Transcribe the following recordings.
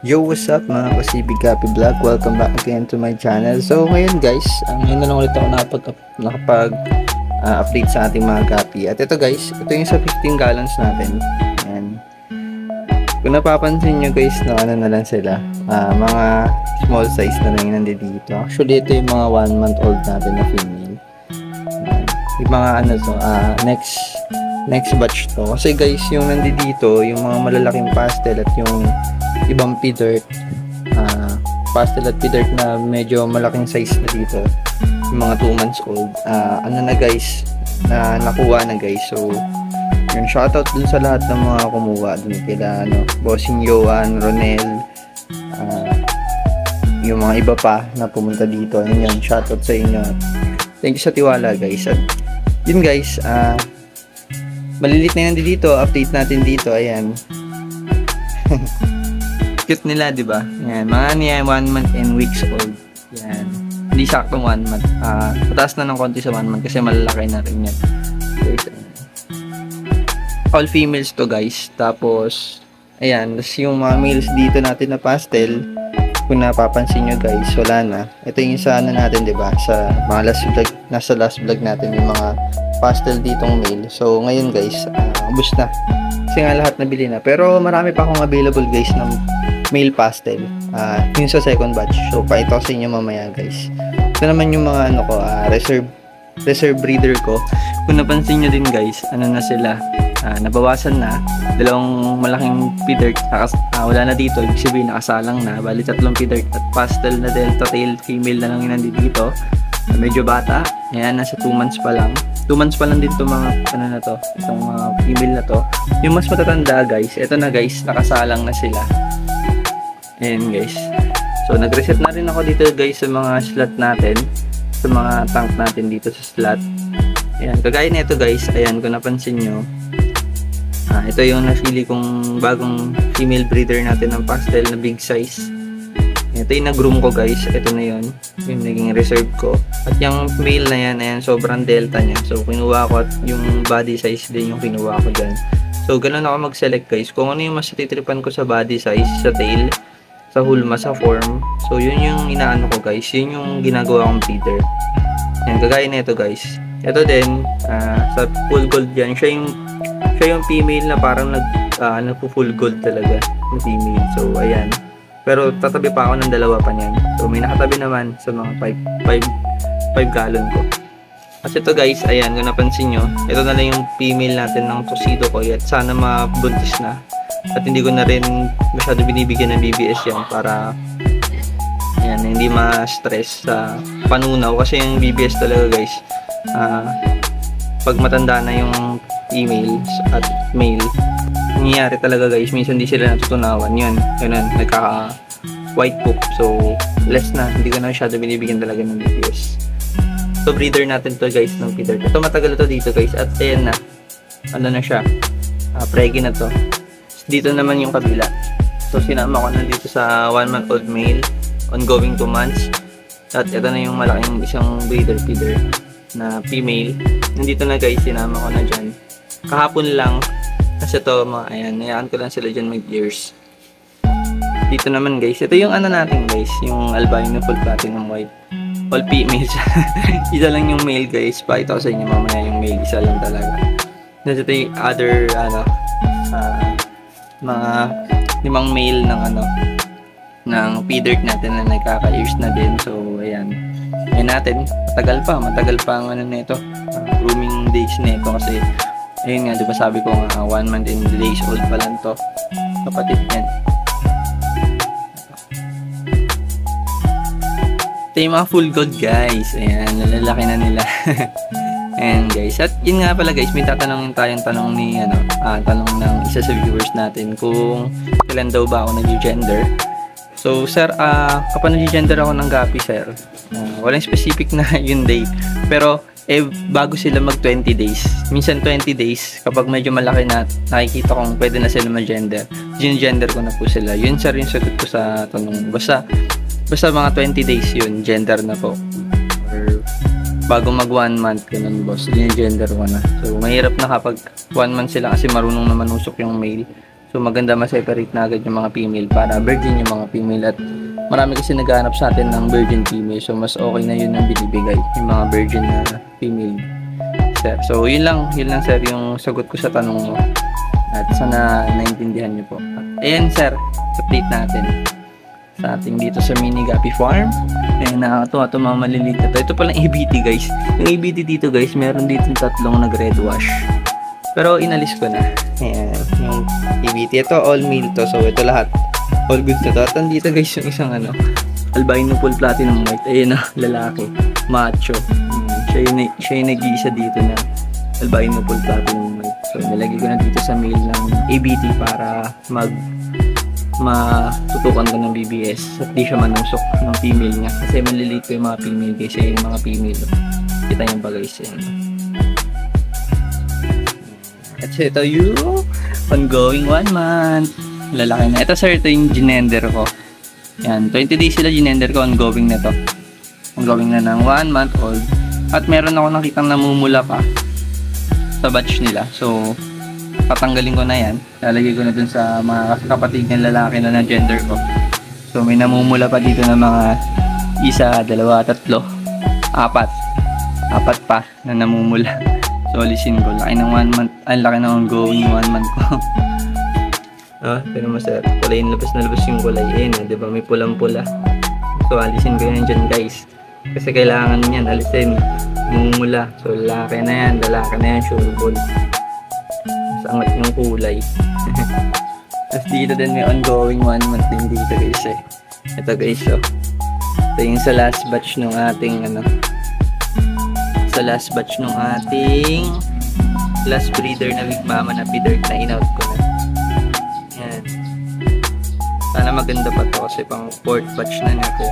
Yo, what's up mga ka-CB Gapi Vlog? Welcome back again to my channel. So ngayon guys, ngayon na lang ulit ako nakapag-update sa ating mga gapi. At ito guys, ito yung sa 15 gallons natin. Ayan. Kung napapansin nyo guys, no, ano na lang sila, mga small size na lang yung nandito. Actually ito yung mga 1 month old natin na female. Ayan. Yung mga ano to, next batch to. Kasi guys, yung nandito, yung mga malalaking pastel at yung ibang P-dirt, pastel at P-dirt na medyo malaking size na dito, yung mga 2 months old, ano na guys, na nakuha na guys. So yun, shoutout dun sa lahat ng mga kumuha dun kila Bossing Johan, Ronel, yung mga iba pa na pumunta dito. Yun, shoutout sa inyo, thank you sa tiwala guys. At yun guys, malilit na yan dito, update natin dito. Ayan. Cute nila, di ba? Yan, mga niya 1 month and weeks old. Yan. Hindi saktong 1 month. Pataas na ng konti sa 1 month kasi malalaki na rin yan. All females to guys. Tapos, ayan, yung mga males dito natin na pastel, kung napapansin nyo guys, wala na. Ito yung isa na natin, di ba? Sa mga last vlog, nasa last vlog natin yung mga pastel ditong male. So, ngayon guys, ubos na. Kasi nga lahat nabili na. Pero marami pa akong available guys ng male pastel, yung sa second batch. So pakita ko sa inyo mamaya guys. Ito naman yung mga reserve breeder ko. Kung napansin nyo din guys, ano na sila, nabawasan na. 2 malaking P-dirt, wala na dito, ibig sabihin nakasalang na. Bali 3 P-dirt at pastel na delta tail female na lang yung nandito dito. Medyo bata, ayan, nasa 2 months pa lang. 2 months pa lang din itong mga itong mga female na to. Yung mas matatanda guys, ito na guys, nakasalang na sila. Ayan guys. So nag-reset na rin ako dito guys sa mga slot natin, sa mga tank natin dito sa slot. Ayan, kagaya nito guys, ayan, kung napansin nyo, ito yung napili kong bagong female breeder natin ng pastel na big size. Ito yung nag-groom ko guys, ito na yun, yung naging reserve ko. At yung male na yan, ayan, sobrang delta niya. So kinuha ko at yung body size din yung kinuha ko dyan. So ganun ako mag-select guys, kung ano yung mas titripan ko sa body size, sa tail, sa hulma, sa form. So yun yung inaano ko guys, yun yung ginagawa kong breeder. Yan, kagaya na ito guys. Ito din, sa full gold yan, siya yung female na parang nagpo-full gold talaga na female. So ayan, pero tatabi pa ako ng 2 pa niyan. So may nakatabi naman sa mga 5 gallon ko. Kasi ito guys, ayan, kung napansin nyo, ito na lang yung female natin ng Tuxedo ko. At sana mabuntis na. At hindi ko na rin masyado binibigyan ng BBS yan para ayan, hindi ma-stress sa panunaw. Kasi yung BBS talaga guys, pag matanda na yung female at male, nangyayari talaga guys, minsan hindi sila natutunawan. Yun, nagkaka white poop. So less na, hindi ko na masyado binibigyan talaga ng BBS. So breeder natin to guys ng Peter. Ito matagal to dito guys. At ayan na, ano na siya, preggy na to. Dito naman yung kabila. So sinama ko na dito sa 1 month old male, ongoing 2 months. At ito na yung malaking isang breeder feeder na female. Nandito na guys, sinama ko na dyan. Kahapon lang, kasi ito ayan, nayaan ko lang sila dyan mag-years. Dito naman guys, ito yung ano natin guys, yung albino full platinum white. All females. Isa lang yung male guys. Pakita ko sa inyo mamaya yung male, isa lang talaga. Nandito yung other mga 5 male ng P-dirt natin na nagkaka-years na din. So ayan, ayan natin, matagal pa ang nito, grooming days nito kasi ayun nga, diba sabi ko nga 1 month and days old pa lang to, kapatid yan. Ito yung mga full gold guys, ayan, nalalaki na nila. And guys, at yun nga pala guys, may tatanungin tayong tanong tanong ng isa sa viewers natin kung kailan daw ba ako nag-gender. So sir, kapag nag-gender ako ng gapi sir, walang specific na yung date, pero bago sila mag 20 days, minsan 20 days, kapag medyo malaki na, nakikita kong pwede na sila mag-gender, gender ko na po sila. Yun sir yung sagot ko sa tanong. Basta mga 20 days yun, gender na po. Or bago mag 1 month, ganun boss, gender ko na. So mahirap na kapag 1 month sila kasi marunong na manusok yung male. So maganda ma-separate na agad yung mga female para virgin yung mga female, at marami kasi naghahanap sa atin ng virgin female. So mas okay na yun ang binibigay, yung mga virgin na female, sir. So yun lang sir yung sagot ko sa tanong mo. At sana naintindihan niyo po. At ayan sir, update natin sa ating dito sa Mini Guppy Farm. Ayan, nakakatuwa ito mga maliliit na ito. Ito palang ABT guys. Yung ABT dito guys, meron dito tatlong nag-red wash. Pero inalis ko na. Ayan, yung ABT. Ito all male to. So ito lahat. All good na to. At dito guys yung isang albino full platinum white. Ayan na, lalaki. Macho. Siya yung nag-iisa dito na albino full platinum white. So nilagay ko na dito sa male ng ABT para matutukan ko ng BBS at di siya manusok ng female niya kasi maliliit ko yung mga female kasi yung mga female kita yung ba guys yan. At ito yung ongoing 1 month lalaki na. Ito sir, ito yung ginender ko. Yan, 20 days sila ginender ko, ongoing na to. Ongoing na ng 1 month old. At meron ako nakitang namumula pa sa batch nila. So tatanggalin ko na yan. Lalagay ko na dun sa mga kapatid ng lalaki na gender ko. So may namumula pa dito ng mga 1, 2, 3, 4. 4 pa na namumula. So alisin ko. Laki ng 1 month. Ang laki ng ongoing 1 month ko. Pero mo sir. Kulay labas na labas yung kulay. Ayun diba? May pulang-pula. So alisin ko yan dyan guys. Kasi kailangan yan. Alisin. Namumula. So lalaki na yan. Lalaki na yan. Sure ball. Angat yung kulay. Tapos dito din may ongoing 1 month din dito guys Ito guys ito yung sa last batch ng ating sa last batch ng ating last breeder na big mama na feeder na in-out ko na. Yan. Sana maganda pa to kasi pang 4th batch na nito.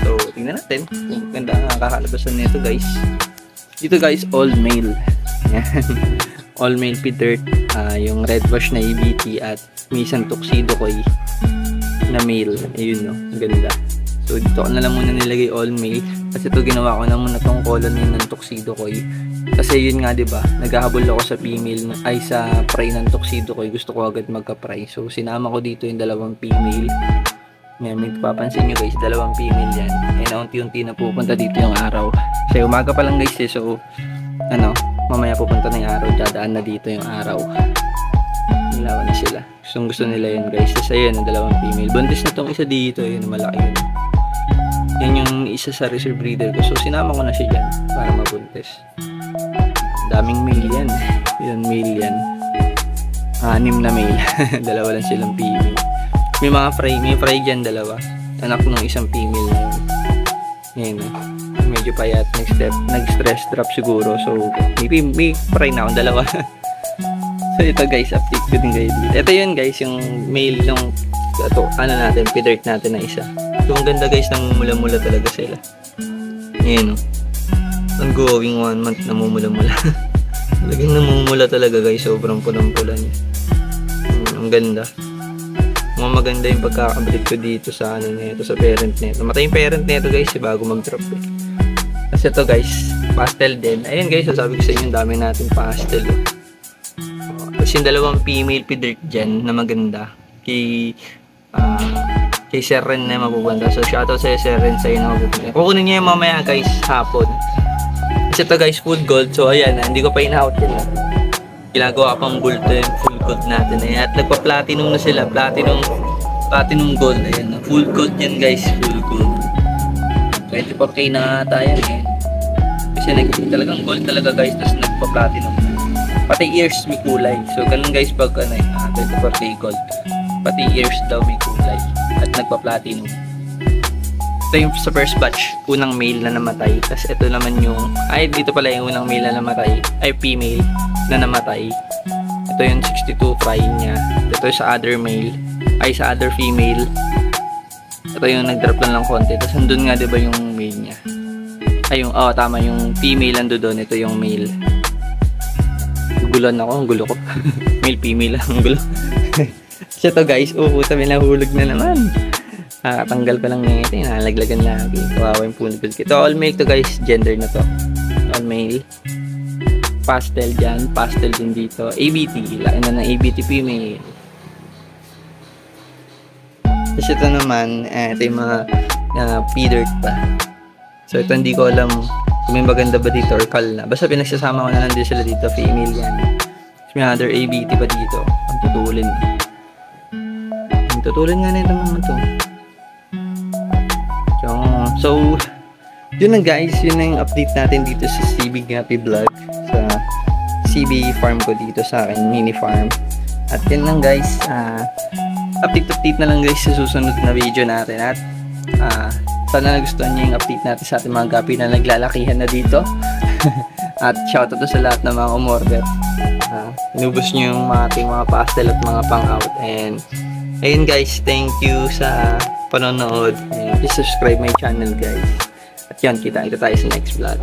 So tingnan natin kung ganda ang kakalabasan nito guys. Dito guys all male. Yan. All male feeder, yung red wash na ABT at may isang tuxedo koi na male. Ayun ang ganda. So dito ko na lang muna nilagay all male kasi ito ginawa ko na muna tong colony ng tuxedo koi. Kasi yun nga 'di ba, naghahabol ako sa female ay sa prey ng tuxedo koi. Gusto ko agad magka-prey. So sinama ko dito yung dalawang female. Yan, may papansin nyo guys, dalawang female yan. Ayun, unti-unti na pupunta dito yung araw. Kasi umaga pa lang guys so mamaya pupunta na yung araw, dadaan na dito yung araw. Nilawan na sila. Gusto nila yun guys. Kasi yun, ang dalawang female. Buntis na tong isa dito. Yun, malaki yun. Yan yung isa sa reserve breeder ko. So, sinama ko na siya dyan para mabuntis. Daming male yan. Yun, male yan. 6 na male. Dalawa lang silang female. May mga fry. May fry dyan, dalawa. Anak ng isang female na yun. Yan, medyo payat, nag-stress drop siguro. So, may fry na akong dalawa. So, ito guys, update ko din kayo dito. Ito yun guys, yung male ng natin, feeder natin na isa. So, ang ganda guys, namumula-mula talaga sila. Yan ongoing 1 month, namumula-mula. Talagang namumula talaga guys, sobrang pulang-pula niya. Ang ganda. Maganda yung pagkakabalik ko dito sa nito, sa parent nito. Matay yung parent nito guys, bago mag-drop Kasi ito guys, pastel din. Ayun guys, sabi ko sa inyo, dami natin pastel. Tapos yung dalawang female feeder dyan na maganda. Kay Sir Ren na mapupunta. So shoutout sa Sir Ren sa'yo na mapupunta. Kukunin niya yung mamaya guys, hapon. Kasi ito guys, full gold. So ayan, hindi ko pa in-out yun. Ginagawa pang bulto yung full gold natin. Ayan. At nagpa-platinum na sila. Platinum gold. Ayan. Full gold yan guys. Full gold. 24K na tayo kasi talagang gold talaga guys. Tapos nagpa-platinum. Pati ears may kulay. So ganun guys pag 24K gold. Pati ears daw may kulay. At nagpa-platinum. Ito yung sa first batch. Unang male na namatay. Tapos ito naman yung dito pala yung unang male na namatay. Female na namatay. Ito yung 62 fry niya. Ito yung sa other male. Sa other female. Ito yung nag-drop lang konti. Tapos nandun nga diba yung male niya. Tama yung female nandun doon. Ito yung male. Gugulan ako. Ang gulo ko. Male, female lang. Ang gulo. So ito guys. Sabi nahulog na naman. Tanggal ko lang ngayon. Ito yung nalaglagan lagi. Kawawa yung punipil. Ito all male to guys. Gender na to. All male. Pastel dyan. Pastel din dito. ABT. Lain na ng ABT female. Tapos ito naman, ito yung mga feeder pa. So ito hindi ko alam kung may maganda ba dito or kal na. Basta pinagsasama ko na lang din sila dito, female yan. Tapos may other ABT pa dito. Ang tutulin. Ang tutulin nga na ito naman to. So, yun lang guys, yun na yung update natin dito sa CB Happy Vlog, sa CB farm ko dito sa akin, mini farm. At yun lang guys, update na lang guys sa susunod na video natin. At sana nagustuhan nyo yung update natin sa ating mga gapi na naglalakihan na dito. At shoutout to sa lahat ng mga umorder. Inubos nyo yung ating mga pastel at mga pang-out. And ayun guys, thank you sa panonood. And please subscribe my channel guys. At yan, kita tayo sa next vlog.